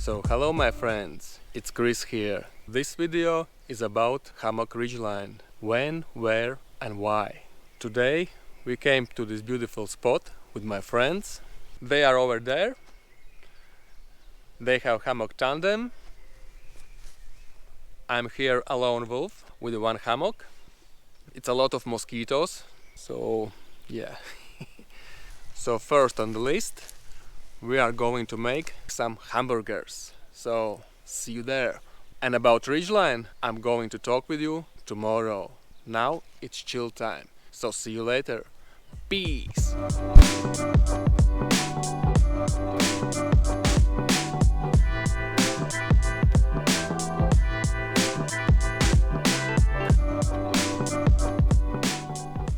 So hello my friends, it's Chris here. This video is about Hammock Ridgeline. When, where and why. Today we came to this beautiful spot with my friends. They are over there. They have hammock tandem. I'm here alone wolf with one hammock. It's a lot of mosquitoes, so yeah. So first on the list we are going to make some hamburgers. So see you there. And about Ridgeline, I'm going to talk with you tomorrow. Now it's chill time. So see you later. Peace.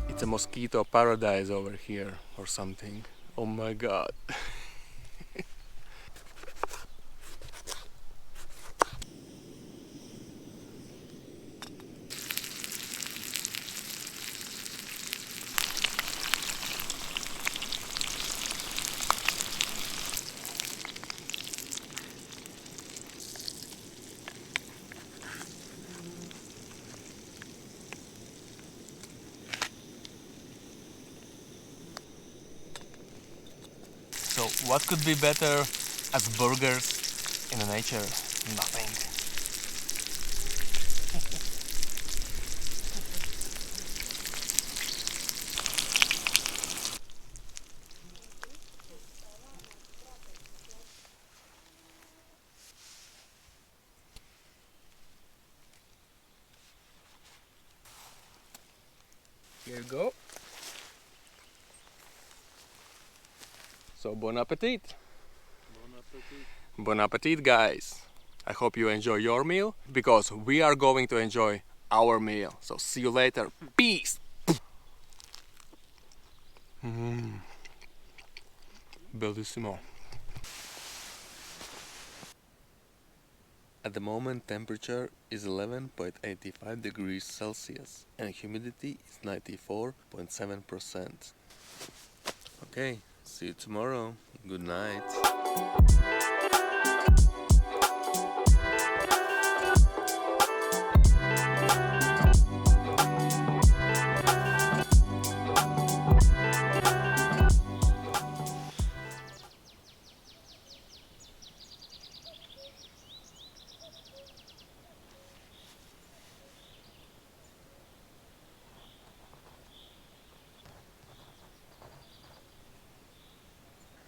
It's a mosquito paradise over here or something. Oh my god. So what could be better as burgers in the nature? Nothing. Here you go. So bon appetit. Bon appetit. Bon appetit guys. I hope you enjoy your meal because we are going to enjoy our meal. So see you later. Peace. Bellissimo. At the moment temperature is 11.85 degrees Celsius and humidity is 94.7%. Okay, see you tomorrow. Good night.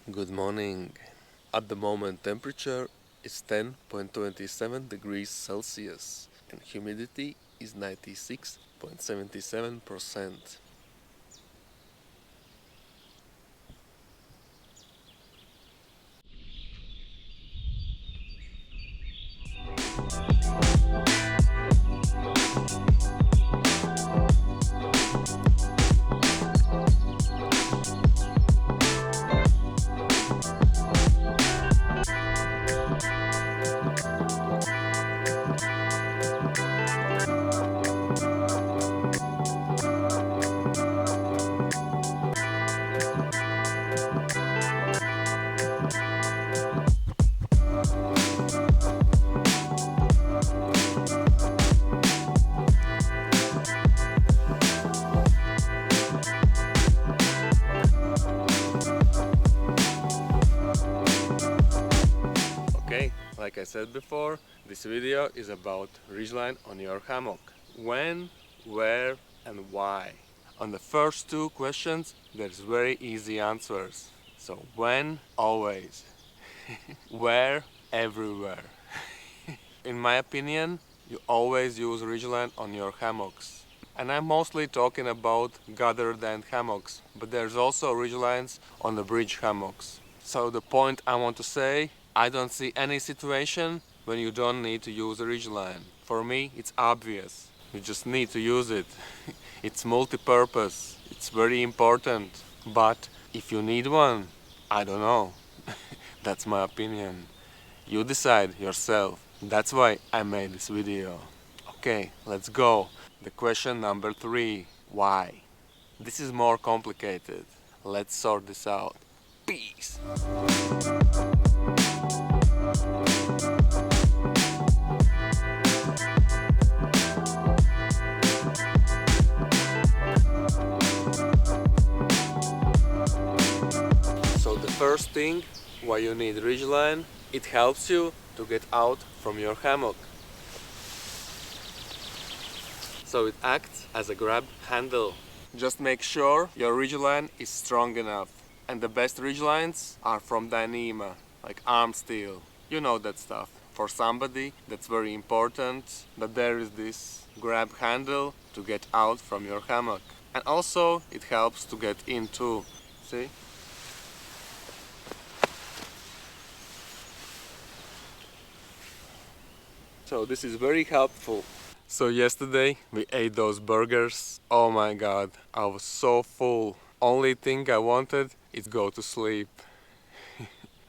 Good morning. At the moment temperature is 10.27 degrees Celsius and humidity is 96.77%. Okay, like I said before, this video is about Ridgeline on your hammock. When, where and why. On the first two questions there's very easy answers. So when, always. Where, everywhere. In my opinion, you always use Ridgeline on your hammocks And I'm mostly talking about gathered end hammocks, but there's also ridgelines on the bridge hammocks. So the point I want to say, I don't see any situation when you don't need to use a ridgeline. For me, it's obvious. You just need to use it. It's multi-purpose. It's very important. But if you need one, I don't know. That's my opinion. You decide yourself. That's why I made this video. Okay, let's go. The question number 3. Why? This is more complicated. Let's sort this out. Peace! So the first thing why you need ridgeline, it helps you to get out from your hammock. So it acts as a grab handle. Just make sure your ridgeline is strong enough. And the best ridgelines are from Dyneema, like arm steel. You know that stuff. For somebody, that's very important that there is this grab handle to get out from your hammock. And also it helps to get in too. See? So this is very helpful. So yesterday we ate those burgers. Oh my god, I was so full. Only thing I wanted is go to sleep.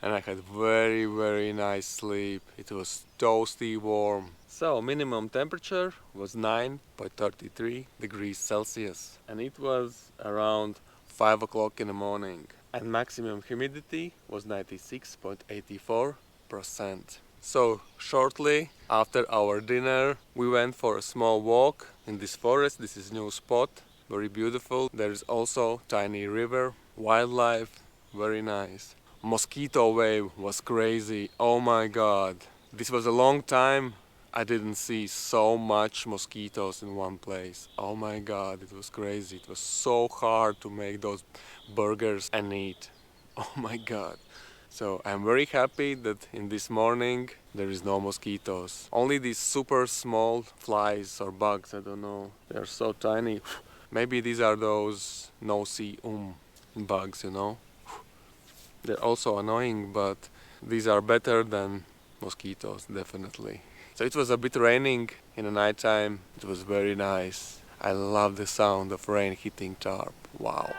And I had very nice sleep. It was toasty warm. So minimum temperature was 9.33 degrees Celsius. And it was around 5 o'clock in the morning. And maximum humidity was 96.84%. So shortly after our dinner we went for a small walk in this forest. This is new spot, very beautiful. There is also tiny river, wildlife, very nice. Mosquito wave was crazy, oh my god. This was a long time I didn't see so much mosquitoes in one place. Oh my god, it was crazy. It was so hard to make those burgers and eat. Oh my god. So I'm very happy that in this morning there is no mosquitoes. Only these super small flies or bugs, I don't know. They're so tiny. Maybe these are those no-see bugs, you know. They're also annoying, but these are better than mosquitoes, definitely. So it was a bit raining in the nighttime. It was very nice. I love the sound of rain hitting tarp. Wow.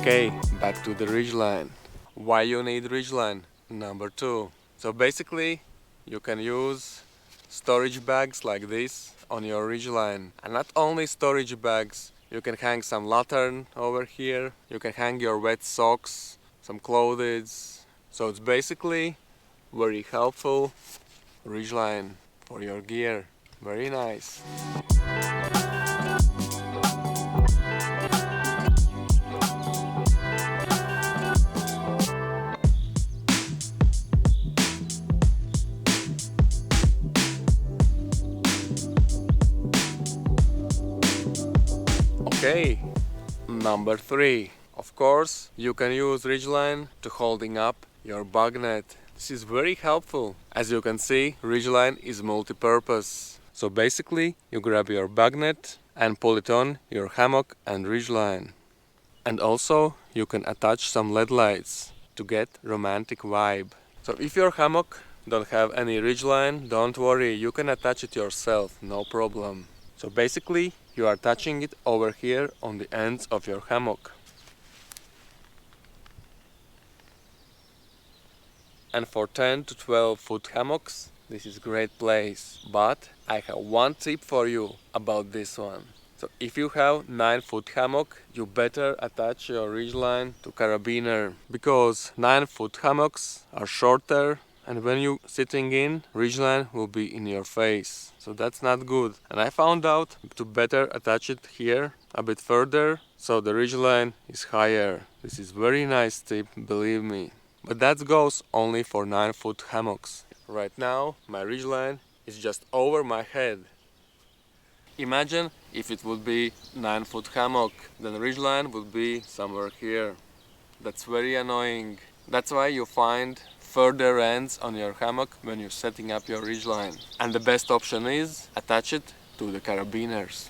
Okay, back to the ridgeline. Why you need ridgeline? Number 2. So basically, you can use storage bags like this on your ridgeline. And not only storage bags, you can hang some lantern over here. You can hang your wet socks, some clothes. So it's basically very helpful ridgeline for your gear. Very nice. Okay, number 3. Of course, you can use ridgeline to holding up your bug net. This is very helpful. As you can see, ridgeline is multi-purpose. So basically, you grab your bug net and pull it on your hammock and ridgeline. And also, you can attach some LED lights to get romantic vibe. So if your hammock don't have any ridgeline, don't worry, you can attach it yourself, no problem. So basically, you are attaching it over here on the ends of your hammock. And for 10 to 12 foot hammocks, this is a great place. But I have one tip for you about this one. So if you have 9 foot hammock, you better attach your ridgeline to carabiner, because 9 foot hammocks are shorter, and when you sitting in, ridgeline will be in your face. So that's not good. And I found out to better attach it here a bit further, so the ridgeline is higher. This is very nice tip, believe me. But that goes only for 9 foot hammocks. Right now, my ridgeline is just over my head. Imagine if it would be 9-foot hammock, then ridgeline would be somewhere here. That's very annoying. That's why you find further ends on your hammock when you're setting up your ridgeline. And the best option is attach it to the carabiners.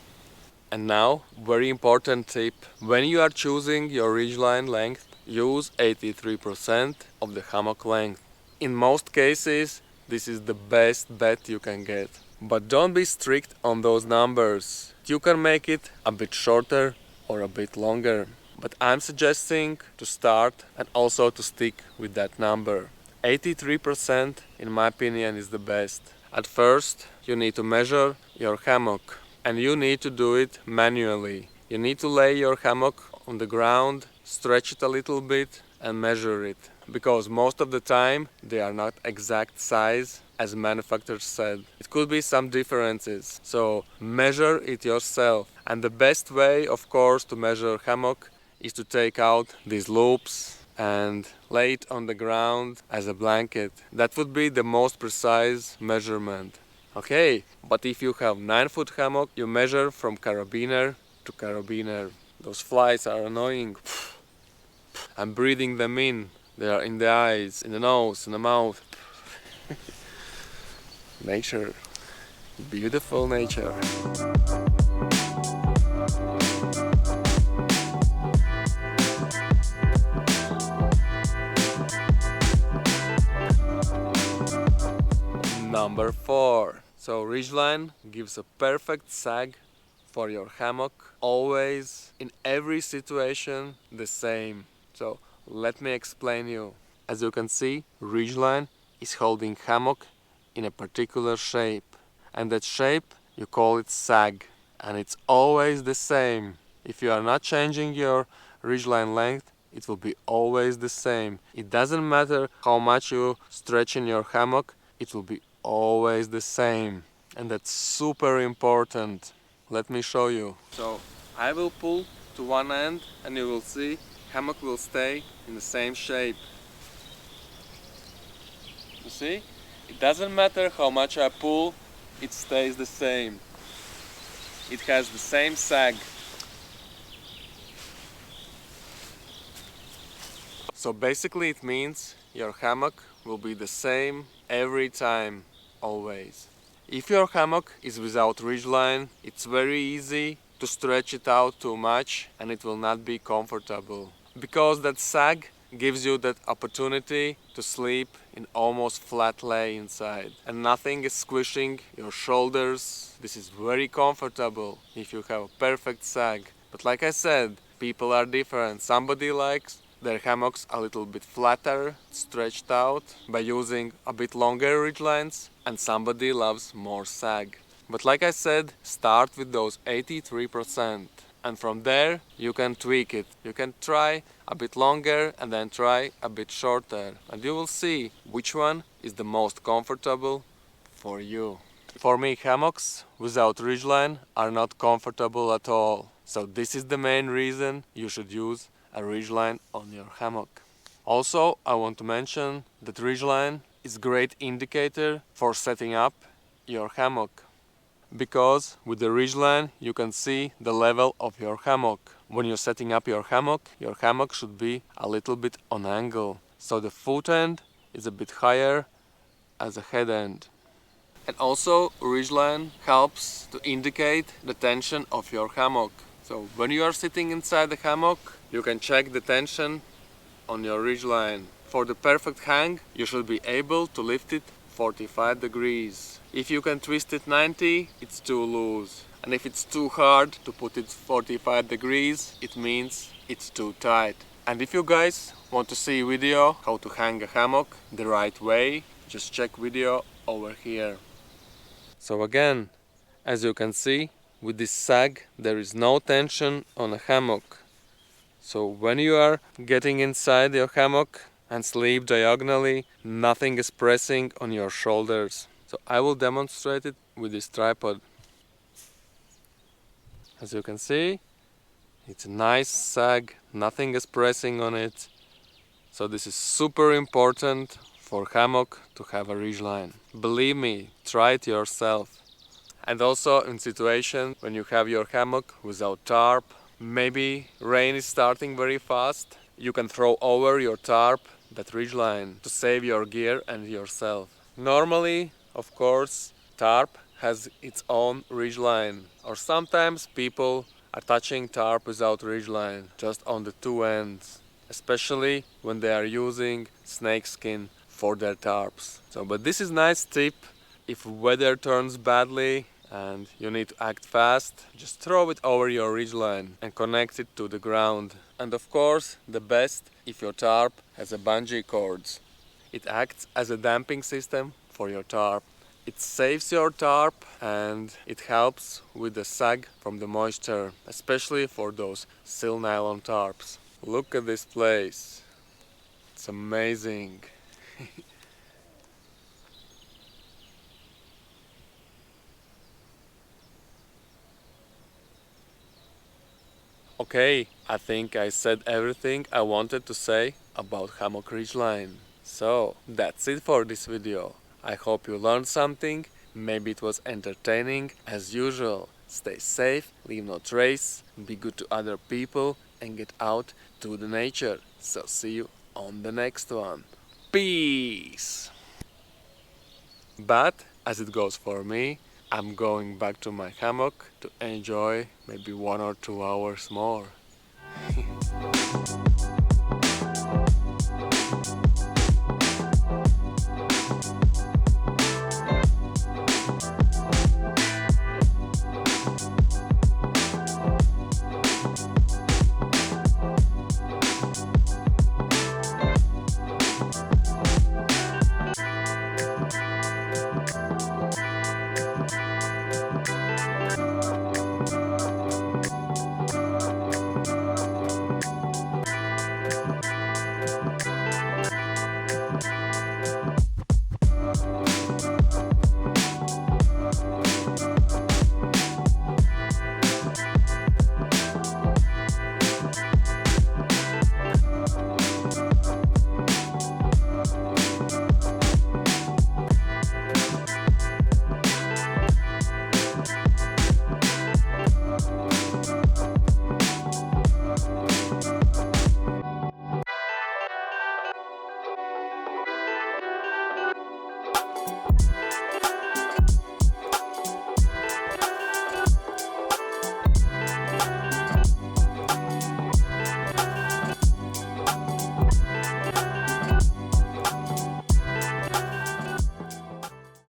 And now, very important tip. When you are choosing your ridgeline length, use 83% of the hammock length. In most cases, this is the best bet you can get. But don't be strict on those numbers. You can make it a bit shorter or a bit longer. But I'm suggesting to start and also to stick with that number. 83% in my opinion is the best. At first, you need to measure your hammock. And you need to do it manually. You need to lay your hammock on the ground, stretch it a little bit and measure it. Because most of the time they are not exact size as manufacturer said. It could be some differences. So measure it yourself. And the best way, of course, to measure hammock is to take out these loops and lay it on the ground as a blanket. That would be the most precise measurement. Okay, but if you have 9-foot hammock, you measure from carabiner to carabiner. Those flies are annoying. I'm breathing them in. They are in the eyes, in the nose, in the mouth. Nature. Beautiful nature. Number 4. So ridgeline gives a perfect sag for your hammock, always, in every situation, the same. So let me explain you. As you can see, ridgeline is holding hammock in a particular shape, and that shape you call it sag, and it's always the same. If you are not changing your ridgeline length, it will be always the same. It doesn't matter how much you stretch in your hammock, it will be always the same, and that's super important. Let me show you. So I will pull to one end and you will see hammock will stay in the same shape. You see? It doesn't matter how much I pull, it stays the same. It has the same sag. So basically it means your hammock will be the same every time, always. If your hammock is without ridgeline, it's very easy to stretch it out too much and it will not be comfortable. Because that sag gives you that opportunity to sleep in almost flat lay inside. And nothing is squishing your shoulders. This is very comfortable if you have a perfect sag. But like I said, people are different. Somebody likes their hammocks a little bit flatter, stretched out by using a bit longer ridgelines, and somebody loves more sag. But like I said, start with those 83%, and from there you can tweak it. You can try a bit longer and then try a bit shorter, and you will see which one is the most comfortable for you. For me, hammocks without ridgeline are not comfortable at all. So this is the main reason you should use a ridgeline on your hammock. Also, I want to mention that ridgeline is a great indicator for setting up your hammock. Because with the ridgeline you can see the level of your hammock. When you're setting up your hammock should be a little bit on angle. So the foot end is a bit higher as a head end. And also ridgeline helps to indicate the tension of your hammock. So when you are sitting inside the hammock, you can check the tension on your ridgeline. For the perfect hang, you should be able to lift it 45 degrees. If you can twist it 90, it's too loose. And if it's too hard to put it 45 degrees, it means it's too tight. And if you guys want to see video how to hang a hammock the right way, just check video over here. So again, as you can see, with this sag there is no tension on a hammock. So when you are getting inside your hammock and sleep diagonally, nothing is pressing on your shoulders. So I will demonstrate it with this tripod. As you can see, it's a nice sag, nothing is pressing on it. So this is super important for hammock to have a ridgeline. Believe me, try it yourself. And also in situation when you have your hammock without tarp, maybe rain is starting very fast, you can throw over your tarp that ridgeline to save your gear and yourself. Normally, of course, tarp has its own ridgeline, or sometimes people are attaching tarp without ridgeline, just on the two ends, especially when they are using snakeskin for their tarps. But this is nice tip. If weather turns badly and you need to act fast, just throw it over your ridgeline and connect it to the ground. And of course, the best if your tarp has a bungee cords. It acts as a damping system for your tarp. It saves your tarp and it helps with the sag from the moisture, especially for those sil nylon tarps. Look at this place. It's amazing. Okay, I think I said everything I wanted to say about Hammock Ridgeline. So, that's it for this video. I hope you learned something, maybe it was entertaining. As usual, stay safe, leave no trace, be good to other people and get out to the nature. So see you on the next one. Peace! But, as it goes for me, I'm going back to my hammock to enjoy maybe 1 or 2 hours more.